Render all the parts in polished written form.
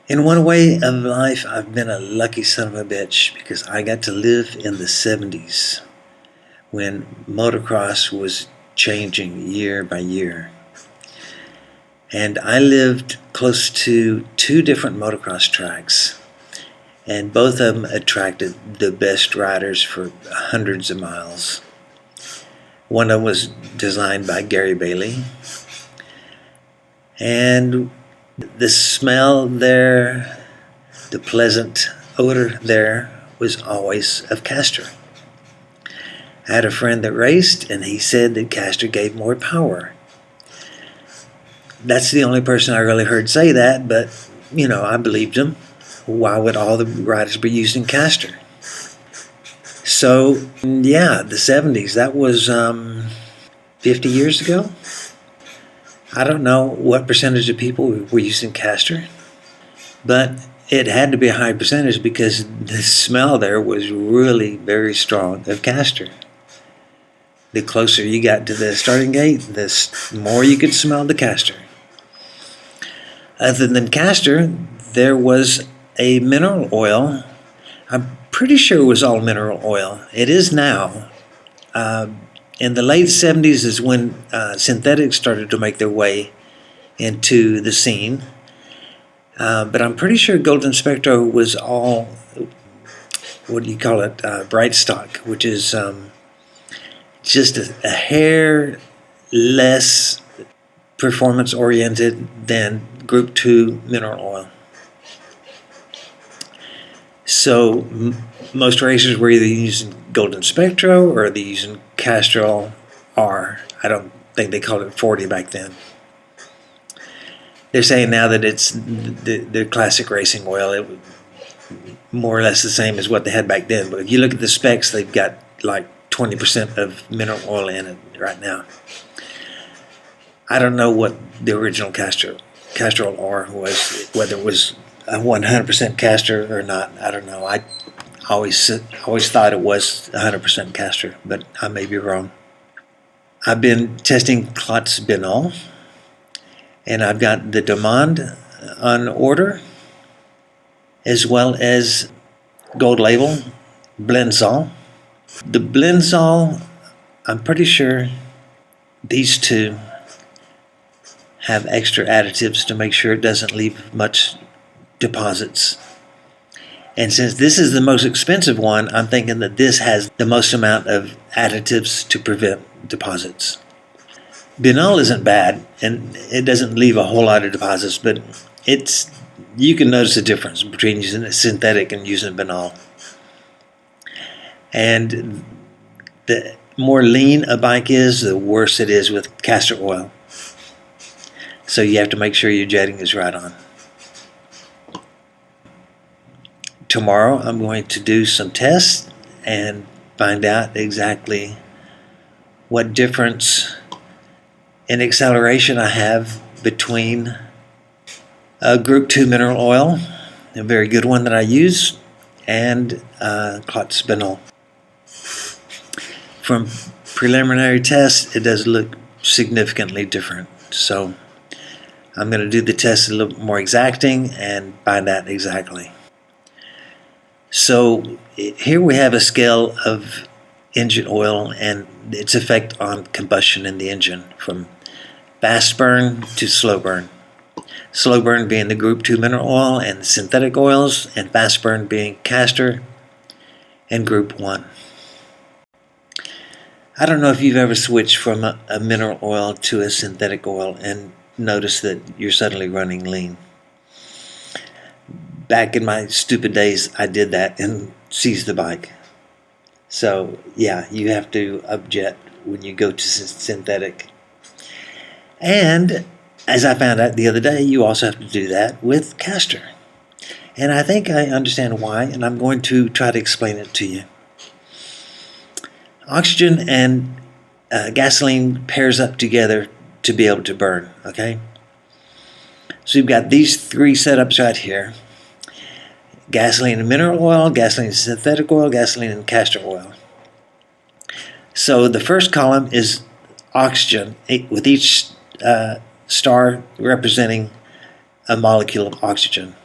In one way of life, I've been a lucky son of a bitch because I got to live in the 70s when motocross was changing year by year. And I lived close to two different motocross tracks, and both of them attracted the best riders for hundreds of miles. One of them was designed by Gary Bailey, and the smell there, the pleasant odor there, was always of castor. I had a friend that raced, and he said that castor gave more power. That's the only person I really heard say that, but, I believed him. Why would all the riders be using castor? So, yeah, the 70s, that was 50 years ago. I don't know what percentage of people were using castor, but it had to be a high percentage because the smell there was really very strong of castor. The closer you got to the starting gate, the more you could smell the castor. Other than castor, there was a mineral oil. I'm pretty sure it was all mineral oil. It is now. In the late 70s is when synthetics started to make their way into the scene. But I'm pretty sure Golden Spectro was all, bright stock, which is just a hair less performance oriented than Group 2 mineral oil. So most racers were either using Golden Spectro or they're using Castrol R. I don't think they called it 40 back then. They're saying now that it's the classic racing oil. It was more or less the same as what they had back then. But if you look at the specs, they've got like 20% of mineral oil in it right now. I don't know what the original Castrol R was, whether it was 100% castor or not. I don't know. I always thought it was 100% castor, but I may be wrong. I've been testing Klotzbenol, and I've got the Demond on order, as well as Gold Label Blendzol. The Blendzol, I'm pretty sure these two have extra additives to make sure it doesn't leave much deposits. And since this is the most expensive one, I'm thinking that this has the most amount of additives to prevent deposits. Benol isn't bad, and it doesn't leave a whole lot of deposits, but you can notice a difference between using a synthetic and using Benol. And the more lean a bike is, the worse it is with castor oil. So you have to make sure your jetting is right on. Tomorrow I'm going to do some tests and find out exactly what difference in acceleration I have between a Group 2 mineral oil, a very good one that I use, and Klotzbenol. From preliminary tests, it does look significantly different. So I'm going to do the test a little more exacting and find out exactly. So here we have a scale of engine oil and its effect on combustion in the engine, from fast burn to slow burn. Slow burn being the Group 2 mineral oil and synthetic oils, and fast burn being castor and Group 1. I don't know if you've ever switched from a mineral oil to a synthetic oil and noticed that you're suddenly running lean. Back in my stupid days, I did that and seized the bike. So, yeah, you have to upjet when you go to synthetic. And, as I found out the other day, you also have to do that with castor. And I think I understand why, and I'm going to try to explain it to you. Oxygen and gasoline pairs up together to be able to burn, okay? So you've got these three setups right here. Gasoline and mineral oil, gasoline and synthetic oil, gasoline and castor oil. So the first column is oxygen, with each star representing a molecule of oxygen.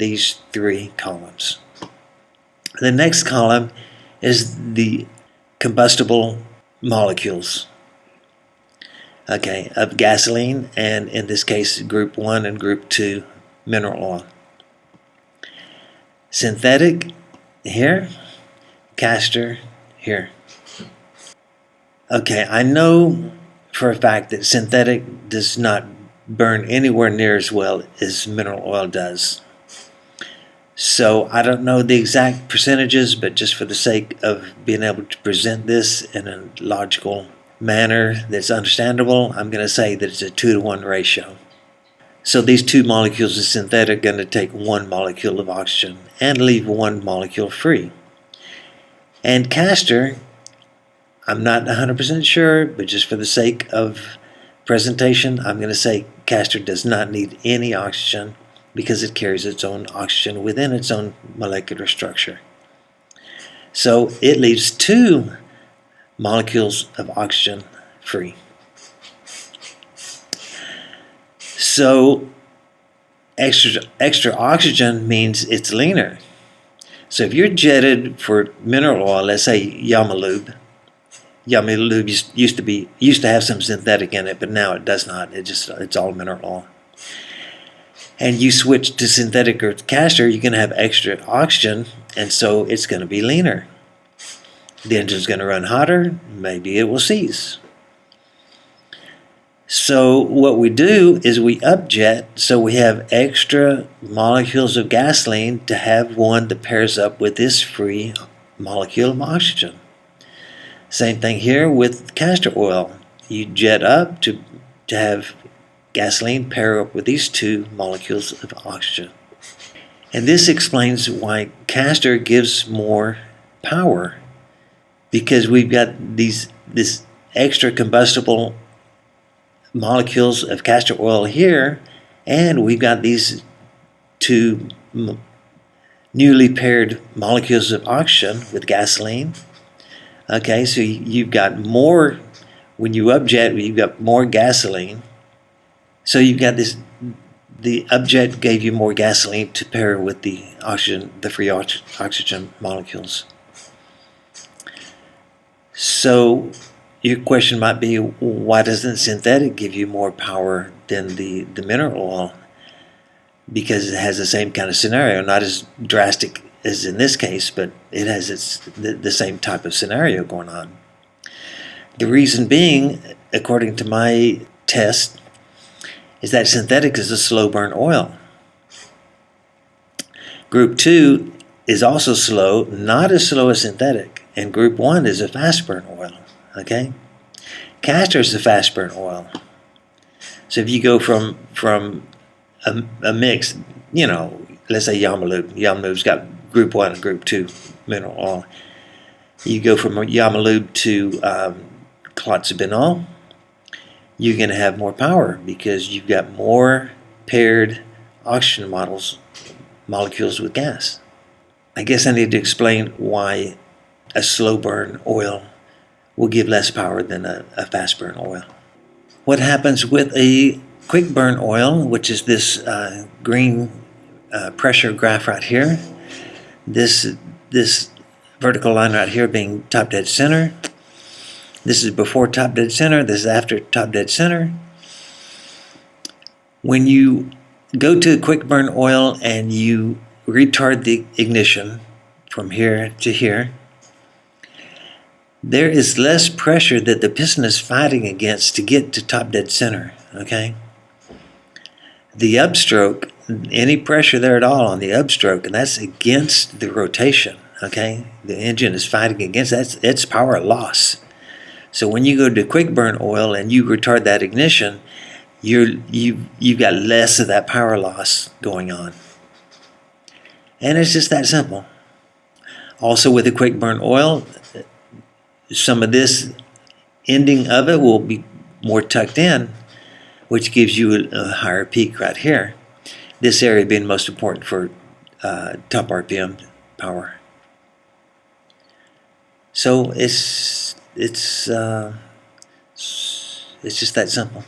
these three columns. The next column is the combustible molecules, okay, of gasoline, and in this case group 1 and group 2 mineral oil. Synthetic here, castor here. Okay, I know for a fact that synthetic does not burn anywhere near as well as mineral oil does. So I don't know the exact percentages, but just for the sake of being able to present this in a logical manner that's understandable, I'm going to say that it's a 2-to-1 ratio. So these two molecules of synthetic are going to take one molecule of oxygen and leave one molecule free. And castor, I'm not 100% sure, but just for the sake of presentation, I'm going to say castor does not need any oxygen because it carries its own oxygen within its own molecular structure. So it leaves two molecules of oxygen free. So extra oxygen means it's leaner. So if you're jetted for mineral oil, let's say Yamalube used to have some synthetic in it, but now it does not. It's all mineral oil. And you switch to synthetic or castor, you're going to have extra oxygen, and so it's going to be leaner. The engine's going to run hotter, maybe it will seize. So what we do is we upjet, so we have extra molecules of gasoline to have one that pairs up with this free molecule of oxygen. Same thing here with castor oil. You jet up to have gasoline pair up with these two molecules of oxygen. And this explains why castor gives more power, because we've got this extra combustible molecules of castor oil here, and we've got these two newly paired molecules of oxygen with gasoline. Okay, so you've got more, when you upjet, you've got more gasoline. So you've got this, the upjet gave you more gasoline to pair with the oxygen, the free oxygen molecules. So your question might be, why doesn't synthetic give you more power than the mineral oil? Because it has the same kind of scenario, not as drastic as in this case, but it has the same type of scenario going on. The reason being, according to my test, is that synthetic is a slow burn oil. Group 2 is also slow, not as slow as synthetic, and group 1 is a fast burn oil. Okay, castor is a fast burn oil. So if you go from a mix, you know, let's say Yamalube's got group 1 and group 2 mineral oil. You go from Yamalube to clotzabenol, you're going to have more power because you've got more paired oxygen molecules with gas. I guess I need to explain why a slow burn oil will give less power than a fast burn oil. What happens with a quick burn oil, which is this green pressure graph right here, this vertical line right here being top dead center. This is before top dead center, this is after top dead center. When you go to a quick burn oil and you retard the ignition from here to here, there is less pressure that the piston is fighting against to get to top dead center, okay? The upstroke, any pressure there at all on the upstroke, and that's against the rotation, okay? The engine is fighting against that, it's power loss. So when you go to quick burn oil and you retard that ignition, you've got less of that power loss going on. And it's just that simple. Also with the quick burn oil, some of this ending of it will be more tucked in, which gives you a higher peak right here. This area being most important for top RPM power. So it's just that simple.